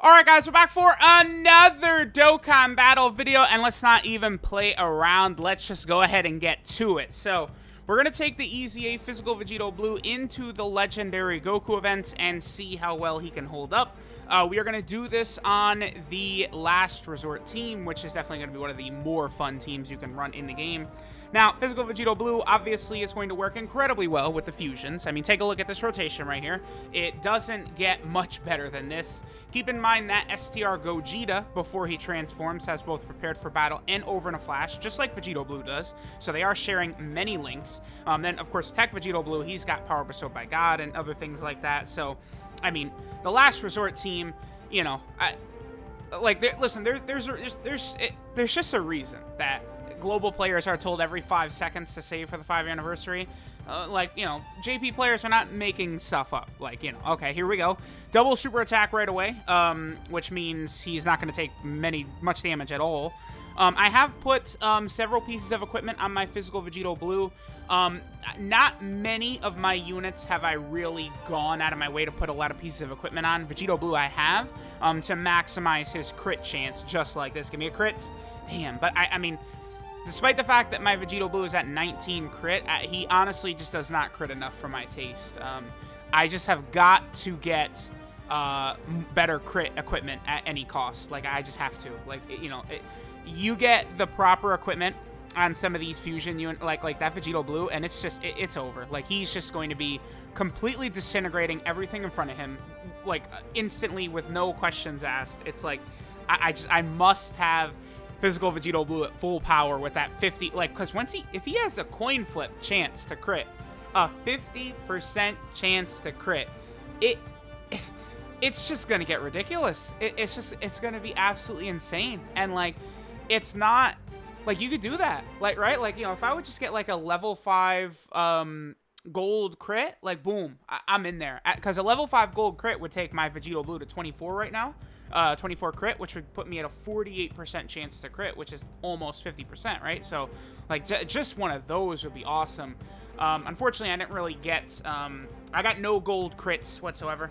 Alright guys, we're back for another Dokkan battle video, and let's not even play around. Let's just go ahead and get to it. So, we're going to take the EZA Physical Vegito Blue into the Legendary Goku event and see how well he can hold up. We are going to do this on the Last Resort team, which is definitely going to be one of the more fun teams you can run in the game. Now, Physical Vegito Blue obviously is going to work incredibly well with the fusions. I mean, take a look at this rotation right here. It doesn't get much better than this. Keep in mind that STR Gogeta, before he transforms, has both Prepared for Battle and Over in a Flash, just like Vegito Blue does. So they are sharing many links. Then, of course, Tech Vegito Blue, he's got Power Bestowed by God and other things like that. So, I mean, the Last Resort team, you know, listen, there's just a reason that global players are told every 5 seconds to save for the 5th anniversary. JP players are not making stuff up. Okay, here we go. Double super attack right away, which means he's not going to take much damage at all. I have put several pieces of equipment on my Physical Vegito Blue. Not many of my units have I really gone out of my way to put a lot of pieces of equipment on. Vegito Blue I have, to maximize his crit chance, just like this. Give me a crit. Damn, but I mean, despite the fact that my Vegito Blue is at 19 crit, he honestly just does not crit enough for my taste. I just have got to get better crit equipment at any cost. I just have to. You get the proper equipment on some of these fusion units, like that Vegito Blue, and it's just, it's over. He's just going to be completely disintegrating everything in front of him, instantly with no questions asked. It's I must have Physical Vegito Blue at full power with that 50, because if he has a coin flip chance to crit, a 50% chance to crit, it's just gonna get ridiculous. It's gonna be absolutely insane. And it's not you could do that, right? If I would just get a level 5 gold crit, boom, I'm in there, because a level 5 gold crit would take my Vegito Blue to 24 right now. 24 crit, which would put me at a 48% chance to crit, which is almost 50%, right? So, just one of those would be awesome. Unfortunately, I didn't really get, I got no gold crits whatsoever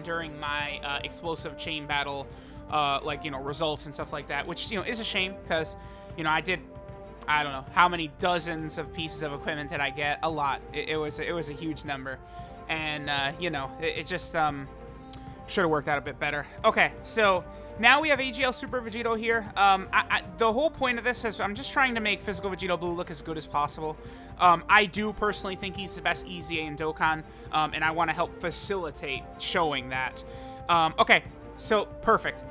during my explosive chain battle, results and stuff like that, which, is a shame, because, I don't know how many dozens of pieces of equipment did I get. A lot. It was a huge number, and it just should have worked out a bit better. Okay, so now we have AGL Super Vegito here. The whole point of this is I'm just trying to make Physical Vegito Blue look as good as possible. I do personally think he's the best EZA in Dokkan, and I want to help facilitate showing that. Okay, so perfect.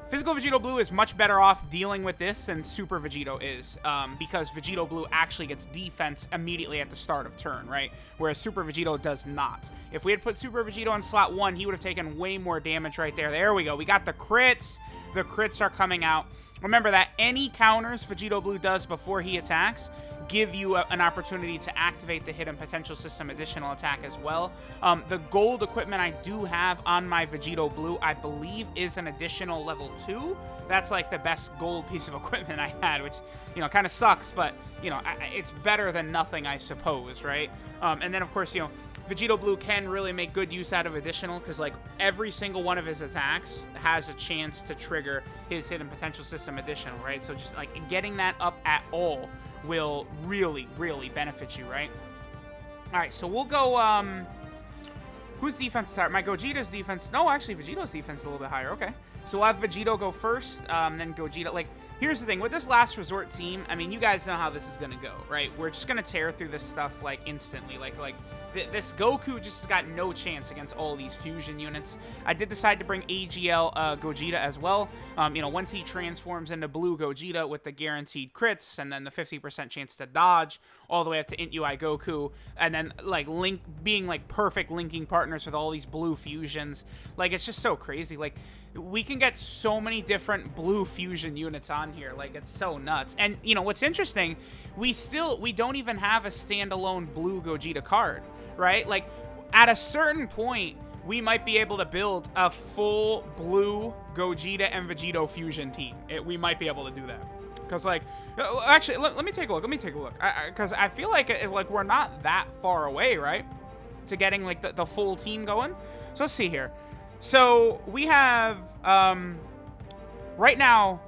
Physical Vegito Blue is much better off dealing with this than Super Vegito is, because Vegito Blue actually gets defense immediately at the start of turn, right? Whereas Super Vegito does not. If we had put Super Vegito on slot 1, he would have taken way more damage right there. There we go. We got the crits. The crits are coming out. Remember that any counters Vegito Blue does before he attacks give you an opportunity to activate the Hidden Potential System additional attack as well. The gold equipment I do have on my Vegito Blue, I believe, is an additional level 2. That's the best gold piece of equipment I had, which, kind of sucks, but, it's better than nothing, I suppose, right? And then, of course, Vegito Blue can really make good use out of additional, because every single one of his attacks has a chance to trigger his Hidden Potential System additional, right? So just getting that up at all will really, really benefit you, right? All right, so we'll go, whose defense is higher? My Gogeta's defense, no, actually Vegito's defense is a little bit higher. Okay, so we'll have Vegito go first, then Gogeta. Here's the thing, with this Last Resort team, I mean, you guys know how this is gonna go, right? We're just gonna tear through this stuff, instantly. This Goku just has got no chance against all these fusion units. I did decide to bring AGL Gogeta as well. Once he transforms into Blue Gogeta with the guaranteed crits, and then the 50% chance to dodge, all the way up to Int UI Goku, and then, being, perfect linking partners with all these blue fusions. It's just so crazy. We can get so many different blue fusion units on here. It's so nuts. And, what's interesting, we don't even have a standalone blue Gogeta card, right? At a certain point, we might be able to build a full blue Gogeta and Vegito fusion team. We might be able to do that. Because, actually, let me take a look. Because I feel we're not that far away, right? To getting, the full team going. So let's see here. So we have, right now,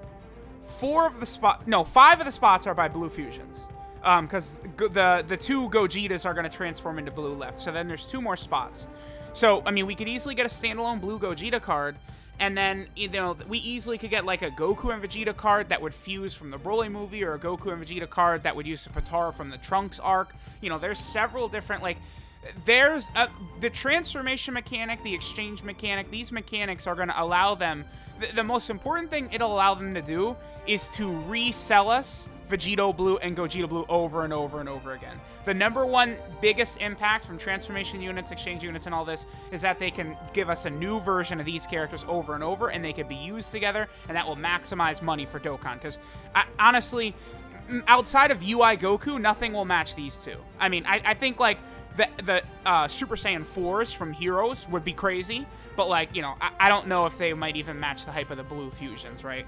5 of the spots are by blue fusions. Because the 2 Gogetas are going to transform into blue left. So then there's 2 more spots. So, I mean, we could easily get a standalone blue Gogeta card. And then, you know, we easily could get, like, a Goku and Vegeta card that would fuse from the Broly movie, or a Goku and Vegeta card that would use the Potara from the Trunks arc. You know, there's several different, like, there's the transformation mechanic, the exchange mechanic. These mechanics are going to allow them, the most important thing it'll allow them to do is to resell us Vegeto Blue and Gogeta Blue over and over and over again. The number one biggest impact from transformation units, exchange units, and all this is that they can give us a new version of these characters over and over, and they can be used together, and that will maximize money for Dokkan. Because honestly, outside of UI Goku, nothing will match these two. I mean, I think like the Super Saiyan 4s from Heroes would be crazy, but like, you know, I don't know if they might even match the hype of the blue fusions, right?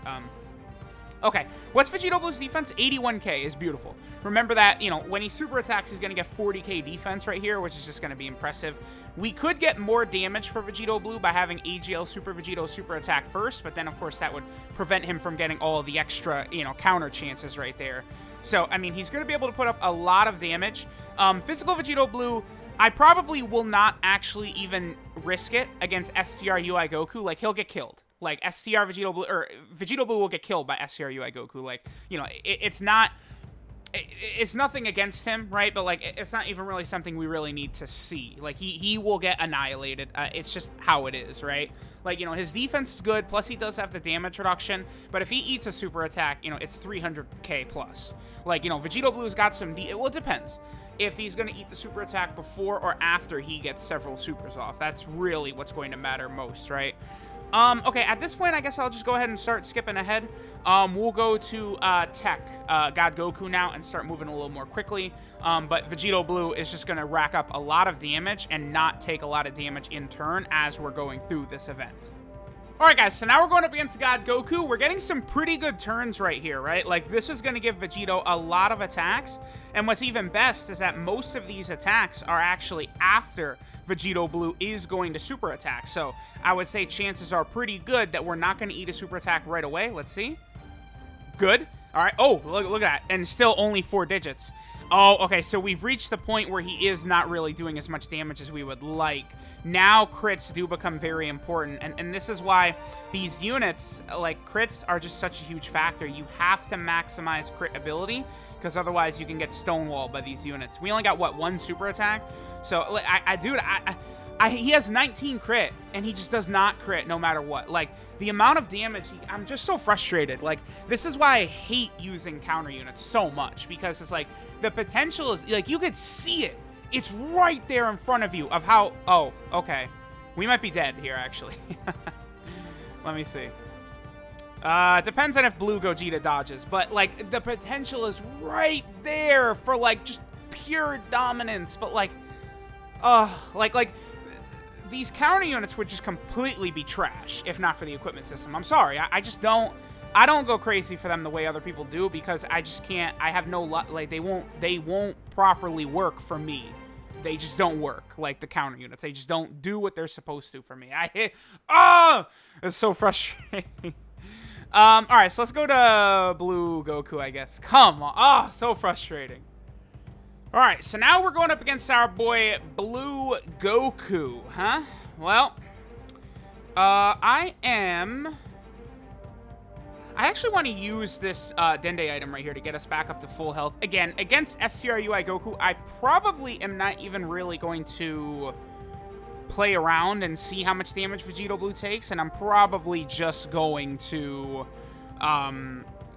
Okay, what's Vegeto Blue's defense? 81k is beautiful. Remember that, you know, when he super attacks, he's going to get 40k defense right here, which is just going to be impressive. We could get more damage for Vegeto Blue by having AGL Super Vegeto super attack first, but then, of course, that would prevent him from getting all of the extra, you know, counter chances right there. So, I mean, he's going to be able to put up a lot of damage. Physical Vegeto Blue, I probably will not actually even risk it against STR UI Goku. Like, he'll get killed. Like, STR Vegeto Blue, or Vegeto Blue will get killed by STR UI Goku. Like, you know, it's nothing against him, right? But, like, it's not even really something we really need to see. Like, he will get annihilated. It's just how it is, right? Like, you know, his defense is good, plus he does have the damage reduction. But if he eats a super attack, you know, it's 300k plus. Like, you know, Vegeto Blue's got some... well, it depends if he's going to eat the super attack before or after he gets several supers off. That's really what's going to matter most, right? Okay, at this point, I guess I'll just go ahead and start skipping ahead. We'll go to Tech, God Goku now, and start moving a little more quickly. But Vegeto Blue is just going to rack up a lot of damage and not take a lot of damage in turn as we're going through this event. Alright guys, so now we're going up against God Goku. We're getting some pretty good turns right here, right? Like, this is going to give Vegeto a lot of attacks. And what's even best is that most of these attacks are actually after Vegeto Blue is going to super attack. So I would say chances are pretty good that we're not going to eat a super attack right away. Let's see. Good. All right. Oh, look at that. And still only 4 digits. Oh, okay. So we've reached the point where he is not really doing as much damage as we would like. Now crits do become very important. And this is why these units, like crits, are just such a huge factor. You have to maximize crit ability, because otherwise you can get stonewalled by these units. We only got, what, 1 super attack? So, dude, he has 19 crit, and he just does not crit no matter what. Like, the amount of damage, I'm just so frustrated. Like, this is why I hate using counter units so much, because it's like, the potential is, like, you could see it. It's right there in front of you of how, oh, okay. We might be dead here, actually. Let me see. Depends on if Blue Gogeta dodges, but, like, the potential is right there for, like, just pure dominance, but, like, these counter units would just completely be trash if not for the equipment system. I'm sorry, I just don't, I don't go crazy for them the way other people do, because I just can't, I have no luck, like, they won't properly work for me. They just don't work, like the counter units. They just don't do what they're supposed to for me. It's so frustrating. All right, so let's go to Blue Goku, I guess. Come on. So frustrating. All right, so now we're going up against our boy Blue Goku, huh? Well, I actually want to use this Dende item right here to get us back up to full health. Again, against STR UI Goku, I probably am not even really going to play around and see how much damage Vegeto Blue takes, and I'm probably just going to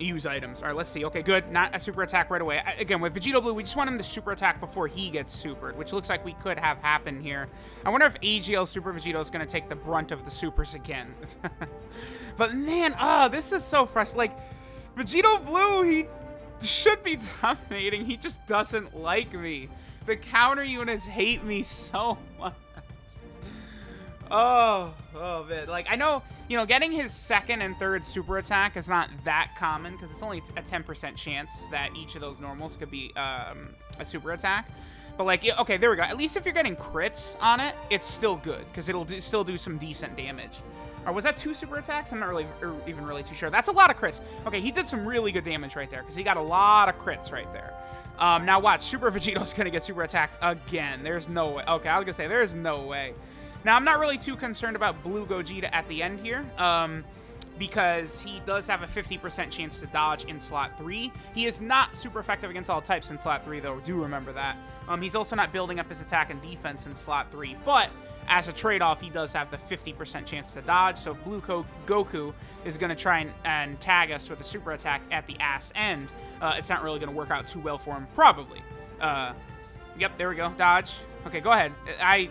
use items. All right, let's see. Okay, good. Not a super attack right away. Again, with Vegeto Blue, we just want him to super attack before he gets supered, which looks like we could have happen here. I wonder if AGL Super Vegeto is going to take the brunt of the supers again. But man, this is so frustrating. Like, Vegeto Blue, he should be dominating. He just doesn't like me. The counter units hate me so much. Oh man. Like, I know, you know, getting his second and third super attack is not that common, because it's only a 10% chance that each of those normals could be a super attack. But, like, okay, there we go. At least if you're getting crits on it, it's still good, because it'll still do some decent damage. Or was that 2 super attacks? I'm not really even really too sure. That's a lot of crits. Okay, he did some really good damage right there, because he got a lot of crits right there. Now watch, Super Vegeto's going to get super attacked again. There's no way. Okay, I was going to say, there's no way. Now, I'm not really too concerned about Blue Gogeta at the end here, because he does have a 50% chance to dodge in slot 3. He is not super effective against all types in slot 3, though. Do remember that. He's also not building up his attack and defense in slot 3, but as a trade-off, he does have the 50% chance to dodge, so if Blue Goku is going to try and tag us with a super attack at the ass end, it's not really going to work out too well for him, probably. Yep, there we go. Dodge. Okay, go ahead.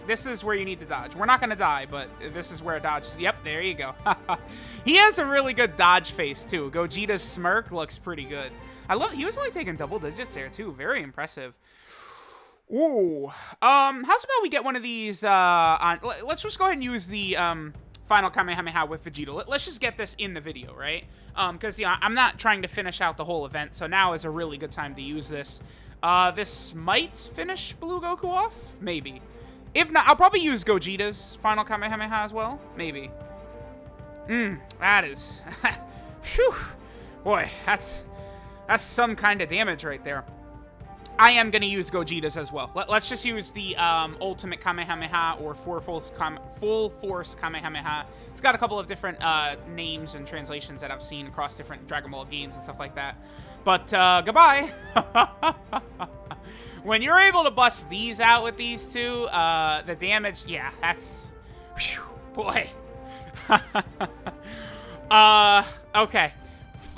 This is where you need to dodge. We're not going to die, but this is where a dodge is. Yep, there you go. He has a really good dodge face, too. Gogeta's smirk looks pretty good. He was only taking double digits there, too. Very impressive. Ooh. How's about we get one of these, let's just go ahead and use the, final Kamehameha with Vegeto. Let's just get this in the video, right? Because, you know, I'm not trying to finish out the whole event, so now is a really good time to use this. This might finish Blue Goku off? Maybe. If not, I'll probably use Gogeta's final Kamehameha as well. Maybe. That is... Phew. Boy, that's some kind of damage right there. I am going to use Gogeta's as well. Let's just use the Ultimate Kamehameha or Full Force Kamehameha. It's got a couple of different names and translations that I've seen across different Dragon Ball games and stuff like that. But, goodbye. When you're able to bust these out with these two, the damage, yeah, that's... Whew, boy. Okay.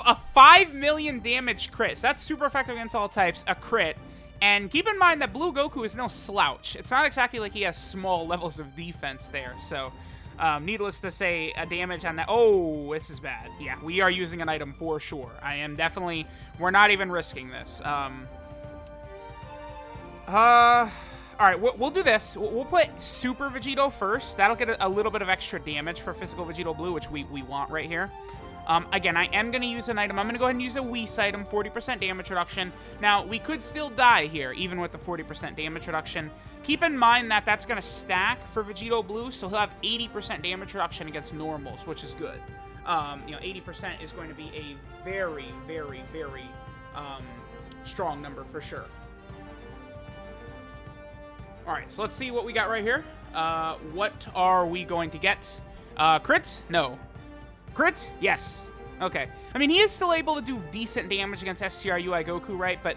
A 5 million damage crit. So that's super effective against all types. A crit. And keep in mind that Blue Goku is no slouch. It's not exactly like he has small levels of defense there. So, needless to say, a damage on that. Oh, this is bad. Yeah, we are using an item for sure. I am definitely... We're not even risking this. Alright, we'll do this. We'll put Super Vegeto first. That'll get a little bit of extra damage for Physical Vegeto Blue, which we want right here. Again, I am going to use an item. I'm going to go ahead and use a Whis item, 40% damage reduction. Now, we could still die here, even with the 40% damage reduction. Keep in mind that that's going to stack for Vegeto Blue, so he'll have 80% damage reduction against normals, which is good. You know, 80% is going to be a very, very, very strong number for sure. Alright, so let's see what we got right here. What are we going to get? Crit? No. Crit? Yes. Okay. I mean, he is still able to do decent damage against STRUI Goku, right? But,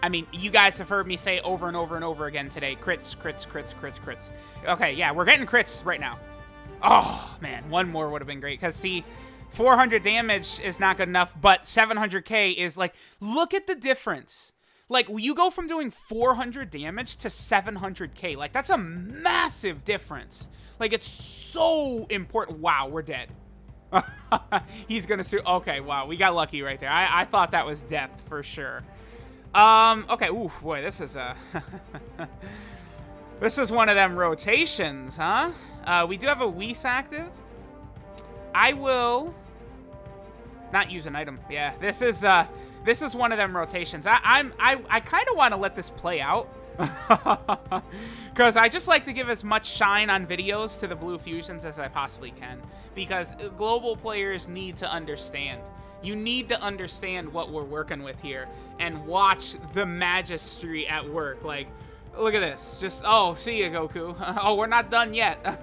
I mean, you guys have heard me say over and over and over again today, crits, crits, crits, crits, crits. Okay, yeah, we're getting crits right now. Oh, man, one more would have been great. Because, see, 400 damage is not good enough, but 700k is, like, look at the difference. Like, you go from doing 400 damage to 700k. Like, that's a massive difference. Like, it's so important. Wow, we're dead. He's gonna sue. Okay, wow, we got lucky right there. I thought that was death for sure. Okay, ooh, boy, this is this is one of them rotations, huh? We do have a Whis active. I will not use an item. Yeah, this is one of them rotations. I kind of want to let this play out. Because I just like to give as much shine on videos to the Blue Fusions as I possibly can. Because global players need to understand. You need to understand what we're working with here. And watch the magistry at work. Like, look at this. Just, oh, see ya, Goku. Oh, we're not done yet.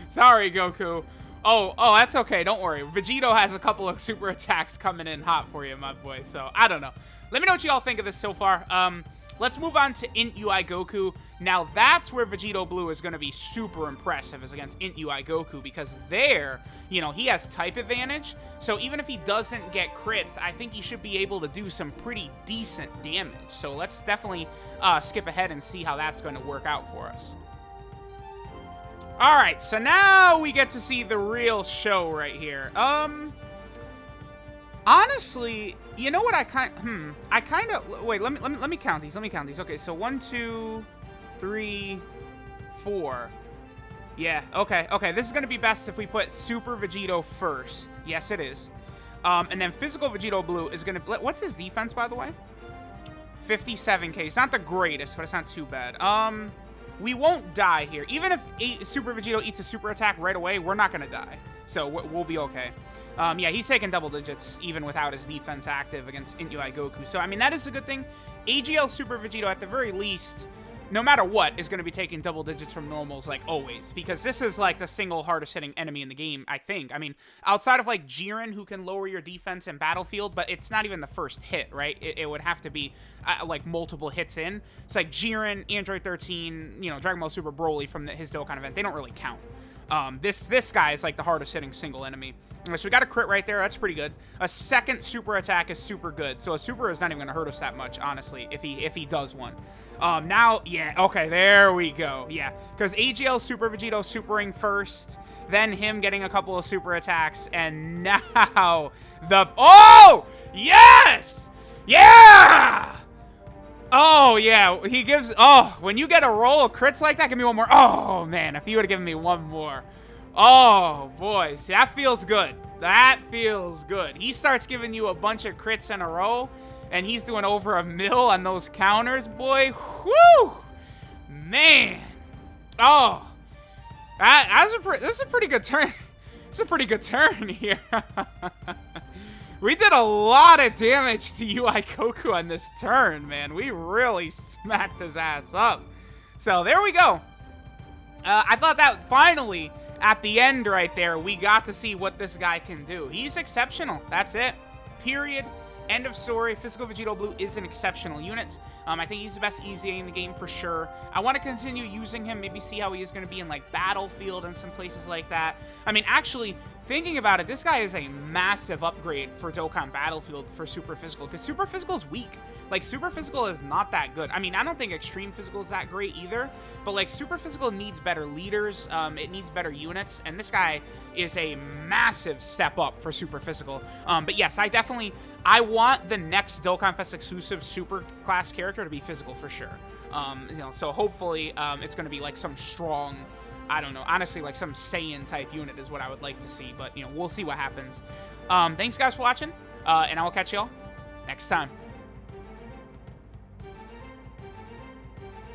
Sorry, Goku. Oh, that's okay. Don't worry. Vegeto has a couple of super attacks coming in hot for you, my boy. So, I don't know. Let me know what you all think of this so far. Let's move on to Int UI Goku. Now, that's where Vegeto Blue is going to be super impressive, is against Int UI Goku, because there, you know, he has type advantage. So even if he doesn't get crits, I think he should be able to do some pretty decent damage. So let's definitely skip ahead and see how that's going to work out for us. All right, so now we get to see the real show right here. Honestly, you know what I kind of wait, let me count these. Okay, so 1, 2, 3, 4. Yeah, okay. This is going to be best if we put Super Vegeto first. Yes, it is. And then Physical Vegeto Blue is going to... What's his defense, by the way? 57k. It's not the greatest, but it's not too bad. We won't die here. Even if Super Vegito eats a super attack right away, we're not gonna die. So we'll be okay. Yeah, he's taking double digits even without his defense active against God Goku. So, I mean, that is a good thing. AGL Super Vegito, at the very least, no matter what, is going to be taking double digits from normals, like, always. Because this is, like, the single hardest-hitting enemy in the game, I think. I mean, outside of, like, Jiren, who can lower your defense in Battlefield, but it's not even the first hit, right? It would have to be, like, multiple hits in. It's like Jiren, Android 13, you know, Dragon Ball Super Broly from his Dokkan event. They don't really count. This guy is, like, the hardest-hitting single enemy. So we got a crit right there. That's pretty good. A second super attack is super good. So a super is not even going to hurt us that much, honestly, if he does one. Now, yeah, okay, there we go. Yeah, because AGL Super Vegito supering first, then him getting a couple of super attacks, and now the... Oh! Yes! Yeah! Oh, yeah, he gives... Oh, when you get a roll of crits like that, give me one more. Oh, man, if he would have given me one more. Oh, boy. See, that feels good. That feels good. He starts giving you a bunch of crits in a row, and he's doing over a mil on those counters, boy. Whew! Man. Oh. This is a pretty good turn. This is a pretty good turn here. We did a lot of damage to UI Goku on this turn, man. We really smacked his ass up. So, there we go. I thought that finally, at the end right there, we got to see what this guy can do. He's exceptional. That's it. Period. End of story. Physical Vegito Blue is an exceptional unit. I think he's the best EZA in the game for sure. I want to continue using him, maybe see how he is going to be in, like, Battlefield and some places like that. I mean, actually, thinking about it, this guy is a massive upgrade for Dokkan Battlefield for Super Physical, because Super Physical is weak. Like, Super Physical is not that good. I mean, I don't think Extreme Physical is that great either, but, like, Super Physical needs better leaders, it needs better units, and this guy is a massive step up for Super Physical. But yes, I want the next Dokkan Fest exclusive super class character to be physical for sure. You know, so hopefully it's going to be like some strong, I don't know, honestly, like some Saiyan type unit is what I would like to see, but, you know, we'll see what happens. Thanks guys for watching, and I will catch y'all next time.